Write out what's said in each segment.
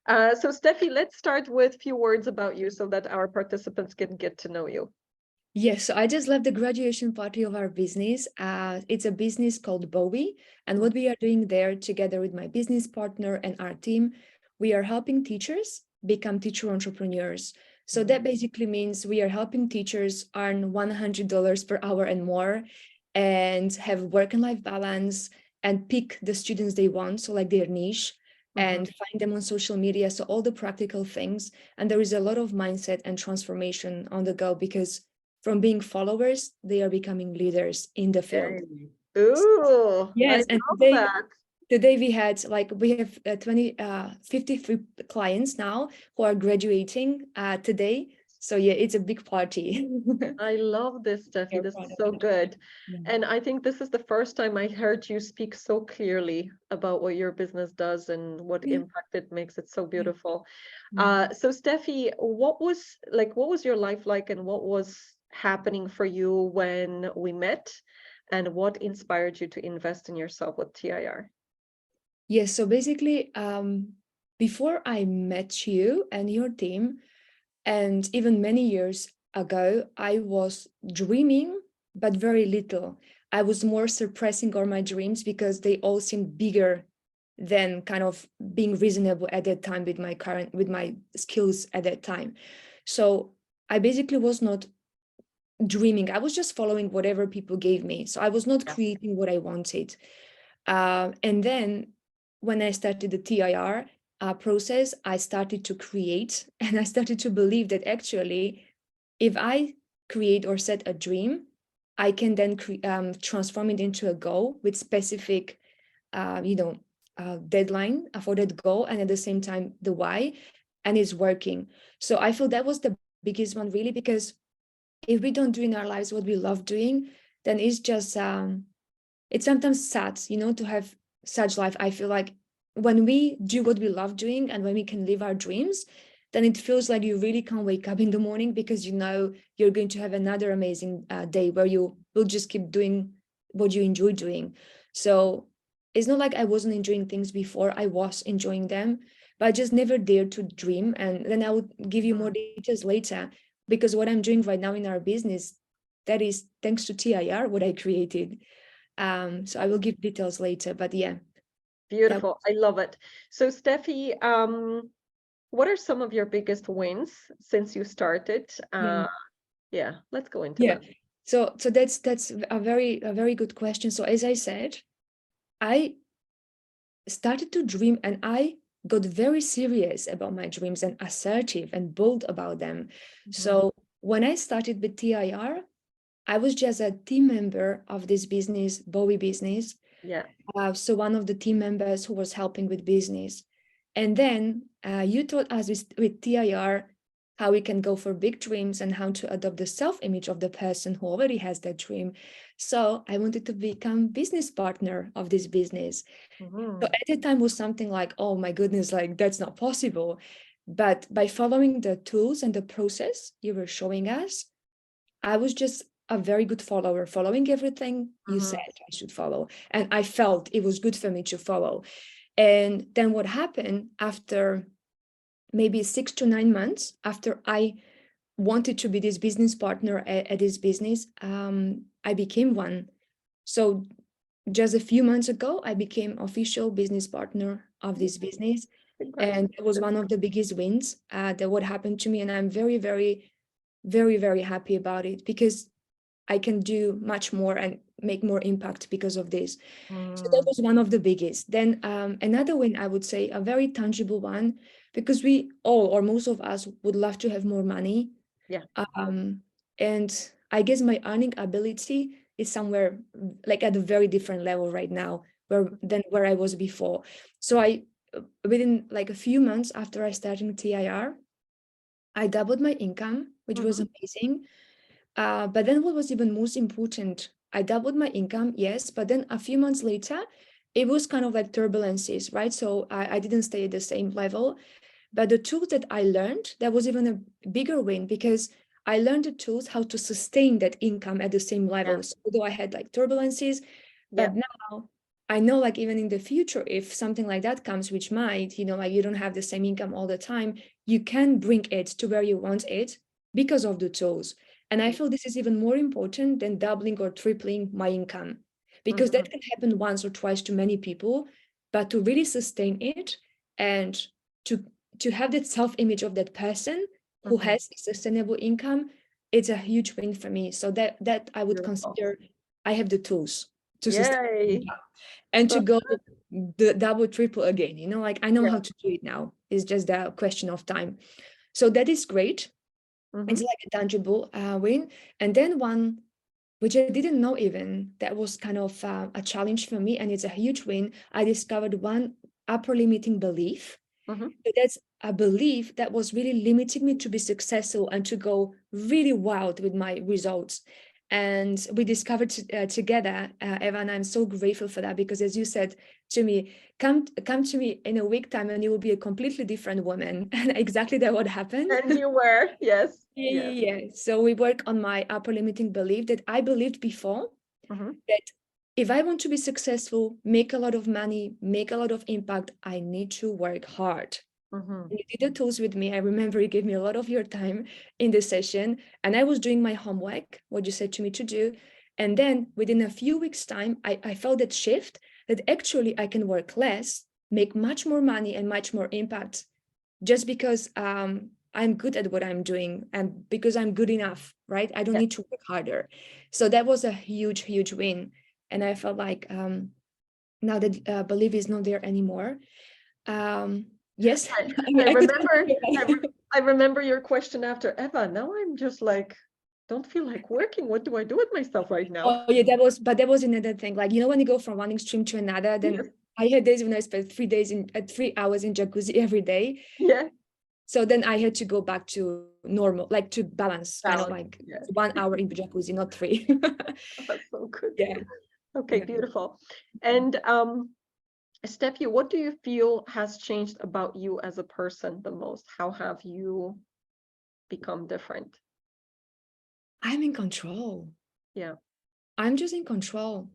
So Stefi, let's start with a few words about you so that our participants can get to know you. Yes, so I just left the graduation party of our business. It's a business called Bowie. And what we are doing there together with my business partner and our team, we are helping teachers become teacher entrepreneurs. So that basically means we are helping teachers earn $100 per hour and more and have work and life balance and pick the students they want, so like their niche, and find them on social media. So all the practical things. And there is a lot of mindset and transformation on the go because from being followers, they are becoming leaders in the field. Ooh, I Yes, and love that. today we have 53 clients now who are graduating today. So yeah, it's a big party. I love this, Stefi. We're This proud is of so it. good. Yeah. And I think this is the first time I heard you speak so clearly about what your business does and what Yeah. impact it makes. It's so Yeah. beautiful. Yeah. So Stefi, what was your life like and what was happening for you when we met? And what inspired you to invest in yourself with TIR? Yes, so basically, before I met you and your team, and even many years ago, I was dreaming, but very little. I was more suppressing all my dreams because they all seemed bigger than kind of being reasonable at that time with my skills at that time. So I basically was not dreaming. I was just following whatever people gave me. So I was not creating what I wanted. And then when I started the TIR process, I started to create and I started to believe that actually, if I create or set a dream, I can then transform it into a goal with specific, deadline for that goal, and at the same time, the why, and it's working. So I feel that was the biggest one, really, because if we don't do in our lives what we love doing, then it's just it's sometimes sad, to have such life. I feel like when we do what we love doing and when we can live our dreams, then it feels like you really can't wake up in the morning because you're going to have another amazing day where you will just keep doing what you enjoy doing. So it's not like I wasn't enjoying things before. I was enjoying them, but I just never dared to dream. And then I would give you more details later, because what I'm doing right now in our business, that is thanks to TIR, what I created. So I will give details later, but yeah. Beautiful. I love it. So Steffi, what are some of your biggest wins since you started? Yeah. Yeah, let's go into Yeah. that. So that's a very good question. So as I said, I started to dream and I got very serious about my dreams and assertive and bold about them. So when I started with TIR, I was just a team member of this business, Bowie business. Yeah. So one of the team members who was helping with business. And then you taught us with TIR how we can go for big dreams and how to adopt the self-image of the person who already has that dream. So I wanted to become business partner of this business. So at the time was something like, oh my goodness, like that's not possible. But by following the tools and the process you were showing us, I was just a very good follower, following everything you said I should follow. And I felt it was good for me to follow. And then what happened after maybe 6 to 9 months after I wanted to be this business partner at this business, I became one. So just a few months ago, I became official business partner of this business. And it was one of the biggest wins that what happened to me. And I'm very, very, very, very happy about it because I can do much more and make more impact because of this. So that was one of the biggest. Then another win, I would say, a very tangible one, because we all, or most of us, would love to have more money. Yeah. And I guess my earning ability is somewhere like at a very different level right now than where I was before. So within like a few months after I started TIR, I doubled my income, which was amazing. But then what was even most important, I doubled my income, yes, but then a few months later, it was kind of like turbulences, right? So I didn't stay at the same level. But the tools that I learned, that was even a bigger win because I learned the tools how to sustain that income at the same level. So although I had like turbulences, Yeah. but now I know, like, even in the future, if something like that comes, which might, like you don't have the same income all the time, you can bring it to where you want it because of the tools. And I feel this is even more important than doubling or tripling my income, because that can happen once or twice to many people, but to really sustain it and to have that self-image of that person who has a sustainable income, it's a huge win for me. So that I would Beautiful. consider I have the tools to sustain Yay. income and to go the double, triple again, like I know Yeah. how to do it now. It's just a question of time. So that is great. It's like a tangible win. And then one, which I didn't know even, that was kind of a challenge for me, and it's a huge win. I discovered one upper limiting belief. So that's a belief that was really limiting me to be successful and to go really wild with my results. And we discovered together, Eva, and I'm so grateful for that, because as you said to me, come to me in a week time and you will be a completely different woman. And exactly that what happened. And you were, yes. Yeah. So we work on my upper limiting belief that I believed before, that if I want to be successful, make a lot of money, make a lot of impact, I need to work hard. You did the tools with me. I remember you gave me a lot of your time in the session, and I was doing my homework, what you said to me to do. And then within a few weeks' time, I felt that shift, that actually I can work less, make much more money and much more impact, just because I'm good at what I'm doing and because I'm good enough, right? I don't need to work harder. So that was a huge, huge win. And I felt like now that belief is not there anymore. Yes. I remember your question after, Eva, now I'm just like, don't feel like working. What do I do with myself right now? Oh yeah, that was another thing. Like, when you go from one extreme to another, then I had days when I spent 3 hours in jacuzzi every day. Yeah. So then I had to go back to normal, like to balance, kind of like Yeah. 1 hour in the jacuzzi, not 3. That's so good. Yeah. Okay, beautiful. And Stefi, what do you feel has changed about you as a person the most? How have you become different? I'm in control. Yeah. I'm just in control.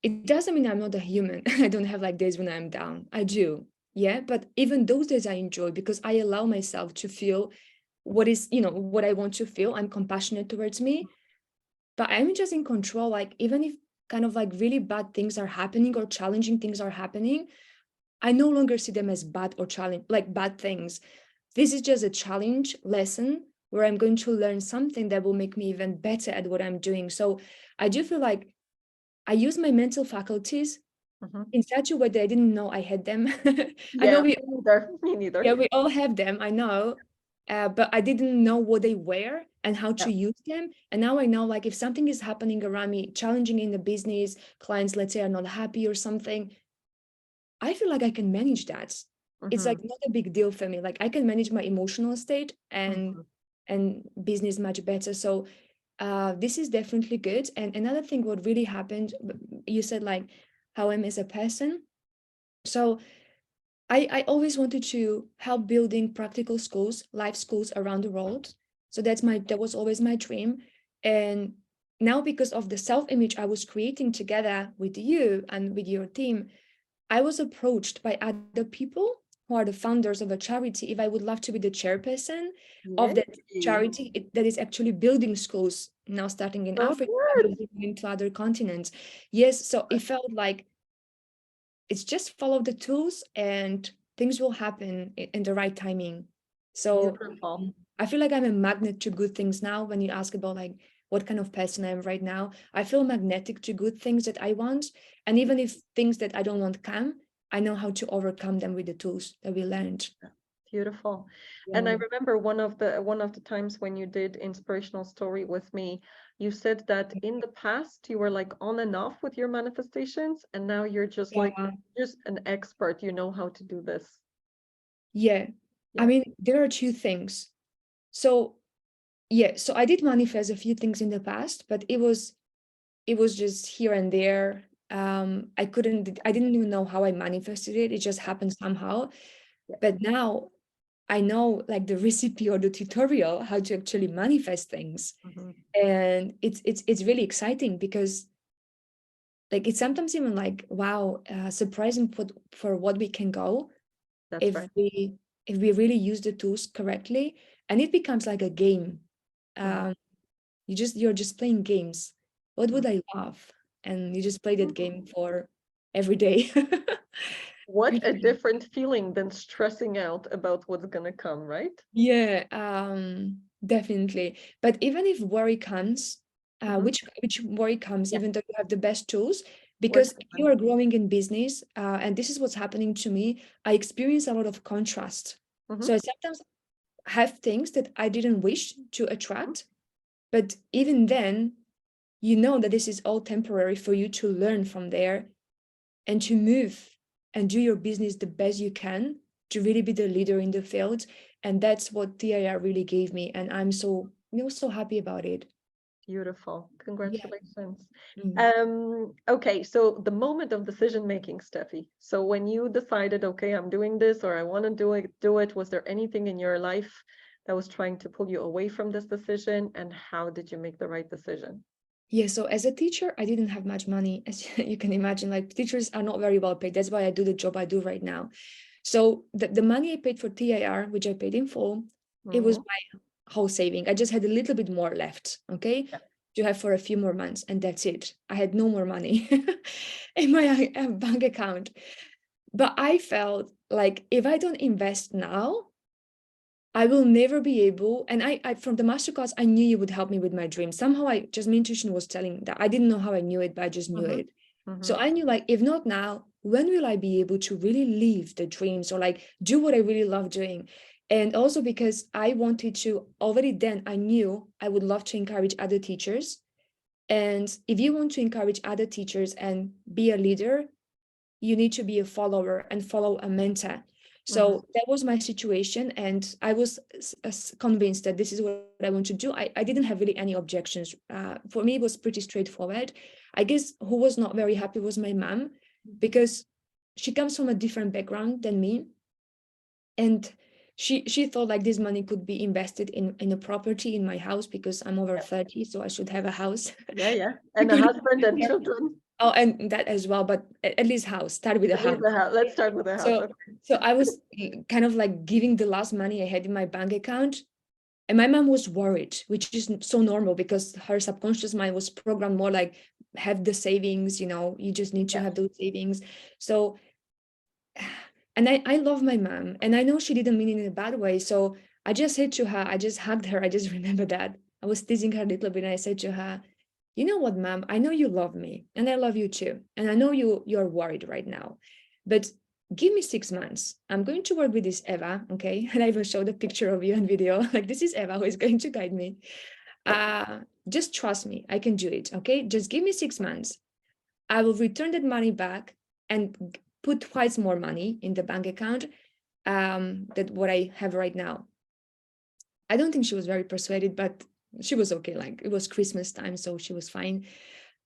It doesn't mean I'm not a human. I don't have like days when I'm down. I do. Yeah. But even those days I enjoy, because I allow myself to feel what is, what I want to feel. I'm compassionate towards me, but I'm just in control. Like, even if kind of like really bad things are happening or challenging things are happening, I no longer see them as bad or challenge, like bad things. This is just a challenge lesson where I'm going to learn something that will make me even better at what I'm doing. So I do feel like I use my mental faculties in such a way that I didn't know I had them. I know Me neither. Me neither. we all have them, I know, but I didn't know what they were and how to use them. And now I know, like, if something is happening around me, challenging in the business, clients, let's say, are not happy or something, I feel like I can manage that. It's like not a big deal for me. Like, I can manage my emotional state and business much better. So this is definitely good. And another thing, what really happened, you said like how I'm as a person. So I always wanted to help building practical schools, life schools around the world. So that was always my dream. And now, because of the self-image I was creating together with you and with your team, I was approached by other people who are the founders of a charity if I would love to be the chairperson of that charity that is actually building schools now, starting in Africa, moving into other continents. Yes, so it felt like it's just follow the tools and things will happen in the right timing. So I feel like I'm a magnet to good things now. When you ask about like what kind of person I am right now, I feel magnetic to good things that I want. And even if things that I don't want come, I know how to overcome them with the tools that we learned. Beautiful. And I remember one of the times when you did inspirational story with me, you said that in the past you were like on and off with your manifestations, and now you're just like just an expert, you know how to do this. Yeah. I mean, there are two things. So so I did manifest a few things in the past, but it was just here and there. I didn't even know how I manifested it. It just happened somehow. But now I know like the recipe or the tutorial how to actually manifest things. And it's really exciting because like it's sometimes even like, wow, surprising for what we can go That's if right. we really use the tools correctly, and it becomes like a game. Mhm, um you're just playing games. What mhm, would I love? And you just play that mhm. game for every day. What Which a is- different feeling than stressing out about what's gonna come, right? yeah, definitely. But even if worry comes, Hmm. which worry comes, Yeah, even though you have the best tools, which because you one? are growing in business, and this is what's happening to me. I experience a lot of contrast. So Hmm. I sometimes have things that I didn't wish to attract, but even then, you know that this is all temporary for you to learn from there and to move and do your business the best you can to really be the leader in the field. And that's what TIR really gave me. And I'm so, so happy about it. Beautiful. Yeah. Congratulations. Mm. Okay, so the moment of decision making, Steffi. So when you decided, okay, I'm doing this or I want to do it, was there anything in your life that was trying to pull you away from this decision? And how did you make the right decision? Yeah, so as a teacher, I didn't have much money, as you can imagine. Like teachers are not very well paid. That's why I do the job I do right now. So the money I paid for TIR, which I paid in full, it was Hmm. my whole saving. I just had a little bit more left, okay, Yeah. to have for a few more months, and that's it. I had no more money in my bank account. But I felt like if I don't invest now, I will never be able. And I from the masterclass, I knew you would help me with my dream. Somehow my intuition was telling that. I didn't know how I knew it, but I just knew Hmm. it. Hmm. So I knew, like, if not now, when will I be able to really live the dreams or like do what I really love doing? And also because I wanted to already then, I knew I would love to encourage other teachers. And if you want to encourage other teachers and be a leader, you need to be a follower and follow a mentor. Hmm. So that was my situation. And I was convinced that this is what I want to do. I didn't have really any objections. For me, it was pretty straightforward. I guess who was not very happy was my mom, because she comes from a different background than me. And she thought like this money could be invested in a property in my house because I'm over Yeah. 30, so I should have a house. Yeah, yeah. And a husband and children. Oh, and that as well, but at least house. Start with a At least house. the house. Let's start with the house. So, Okay. so I was kind of like giving the last money I had in my bank account, and my mom was worried, which is so normal because her subconscious mind was programmed more like have the savings, you just need to Yeah. have those savings. So, and I love my mom, and I know she didn't mean it in a bad way. So I just said to her, I just hugged her. I just remember that I was teasing her a little bit, and I said to her, you know what, mom, I know you love me and I love you too. And I know you're worried right now, but give me 6 months. I'm going to work with this Eva, okay? And I even showed a picture of you on video. Like, this is Eva who is going to guide me. Just trust me, I can do it, okay? Just give me 6 months. I will return that money back and put twice more money in the bank account that what I have right now. I don't think she was very persuaded, but she was okay. Like, it was Christmas time, so she was fine.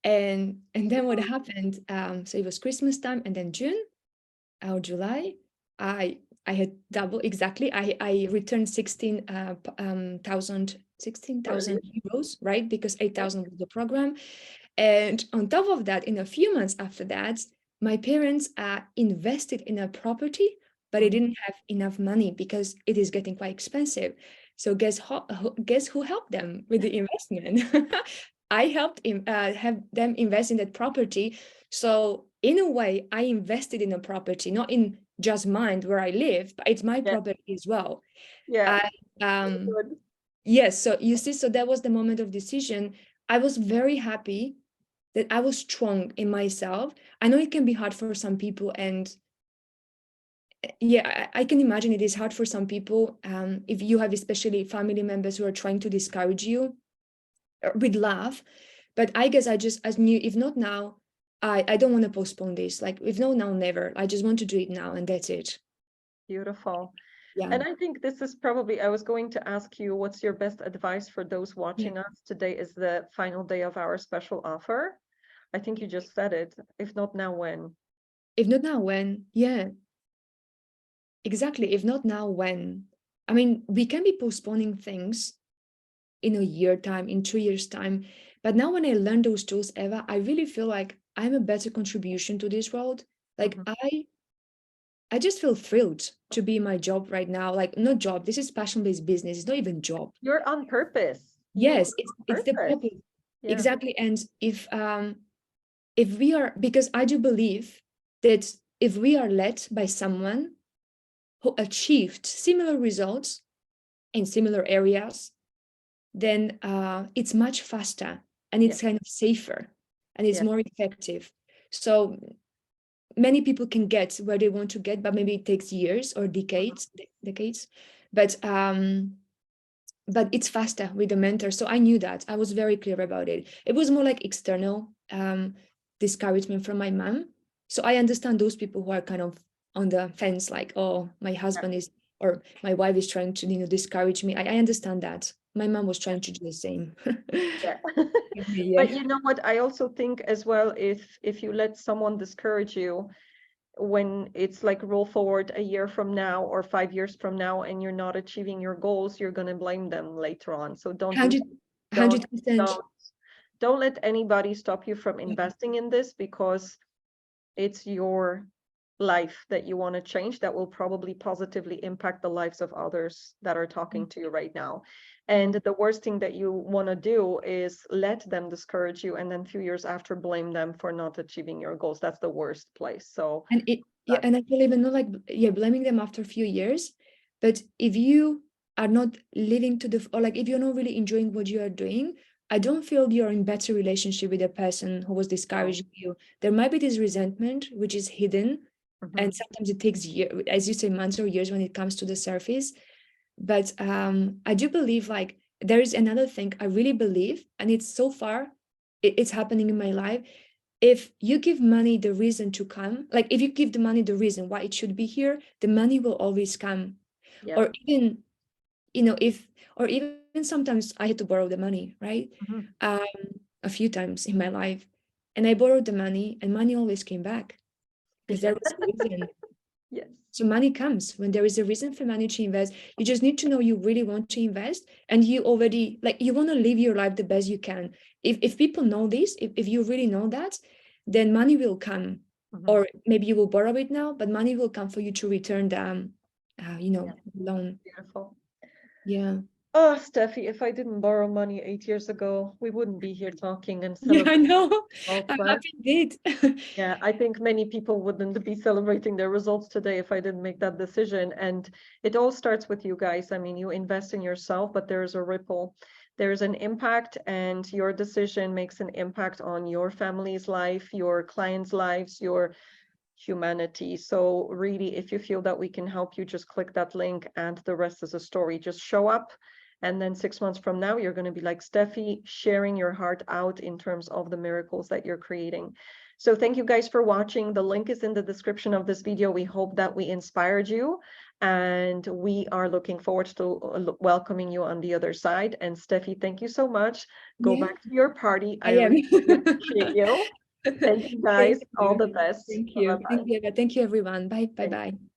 And then what happened? So it was Christmas time, and then June or July, I had double exactly. I returned 16,000 Brilliant. euros, right? Because 8,000 was the program. And on top of that, in a few months after that, my parents invested in a property, but they Mhm. didn't have enough money because it is getting quite expensive. So guess who helped them with the investment? I helped have them invest in that property. So in a way, I invested in a property, not in just mine where I live, but it's my Yeah. property as well. Yeah. I, um, Good. yes, so you see, so that was the moment of decision. I was very happy that I was strong in myself. I know it can be hard for some people, and yeah, I can imagine it is hard for some people if you have especially family members who are trying to discourage you with love. But I guess I knew if not now, I don't want to postpone this. Like if not now, never. I just want to do it now, and that's it. Beautiful. Yeah. And I think this is probably, I was going to ask you, what's your best advice for those Yeah. watching us? Today is the final day of our special offer. I think you just said it. If not now, when? If not now, when? Yeah, exactly. If not now, when? I mean, we can be postponing things in a year time, in 2 years time. But now when I learned those tools, Eva, I really feel like I'm a better contribution to this world. Like Mhm. I just feel thrilled to be in my job right now. Like, not job, this is passion-based business. It's not even job. You're on purpose. You Yes, are on it's the purpose. purpose. Yeah. Exactly. And if we are, because I do believe that if we are led by someone who achieved similar results in similar areas, then it's much faster and Yeah. it's kind of safer and it's Yeah. more effective. So many people can get where they want to get, but maybe it takes years or Mhm. decades. But it's faster with the mentor. So I knew that. I was very clear about it. It was more like external discouragement from my mom. So I understand those people who are kind of on the fence, like, oh, my Yeah. husband is, or my wife is trying to, discourage me. I understand that. My mom was trying to do the same. Yeah. Yeah. But you know what? I also think as well, if you let someone discourage you, when it's like roll forward a year from now or 5 years from now and you're not achieving your goals, you're going to blame them later on. So don't do 100, don't 100%. don't don't let anybody stop you from investing in this, because it's your life that you want to change that will probably positively impact the lives of others that are talking to you right now. And the worst thing that you want to do is let them discourage you and then a few years after blame them for not achieving your goals. That's the worst place. So And yeah, that's and I feel even not like, yeah, blaming them after a few years, but if you are not living to the, or like if you're not really enjoying what you are doing, I don't feel you're in better relationship with the person who was no. discouraging you. There might be this resentment which is hidden, and Mhm. sometimes it takes years, as you say, months or years when it comes to the surface. But I do believe, like, there is another thing I really believe, and it's so far, it's happening in my life. If you give money the reason to come, like if you give the money the reason why it should be here, the money will always come. Yeah. Or even, if, or even sometimes I had to borrow the money, right? Mhm. Um, a few times in my life. And I borrowed the money and money always came back because there Yeah. was a reason. Yes. So money comes when there is a reason for money to invest. You just need to know you really want to invest, and you already, like, you want to live your life the best you can. If people know this, if you really know that, then money will come. Mhm. Or maybe you will borrow it now, but money will come for you to return the Yeah. loan. Beautiful. Yeah. Oh, Steffi, if I didn't borrow money 8 years ago, we wouldn't be here talking and Yeah, I celebrating know. results, I'm right? happy it did. Yeah, I think many people wouldn't be celebrating their results today if I didn't make that decision. And it all starts with you guys. I mean, you invest in yourself, but there's a ripple, there's an impact, and your decision makes an impact on your family's life, your clients' lives, your humanity. So really, if you feel that we can help you, just click that link and the rest is a story. Just show up. And then 6 months from now, you're going to be like Steffi, sharing your heart out in terms of the miracles that you're creating. So thank you guys for watching. The link is in the description of this video. We hope that we inspired you, and we are looking forward to welcoming you on the other side. And Steffi, thank you so much. Go Yeah, back to your party. I I am. really appreciate you. Thank you Thank guys. All you. the best. Thank you. Bye-bye. Thank you. Thank you, everyone. Bye. Bye. Thank Bye. you.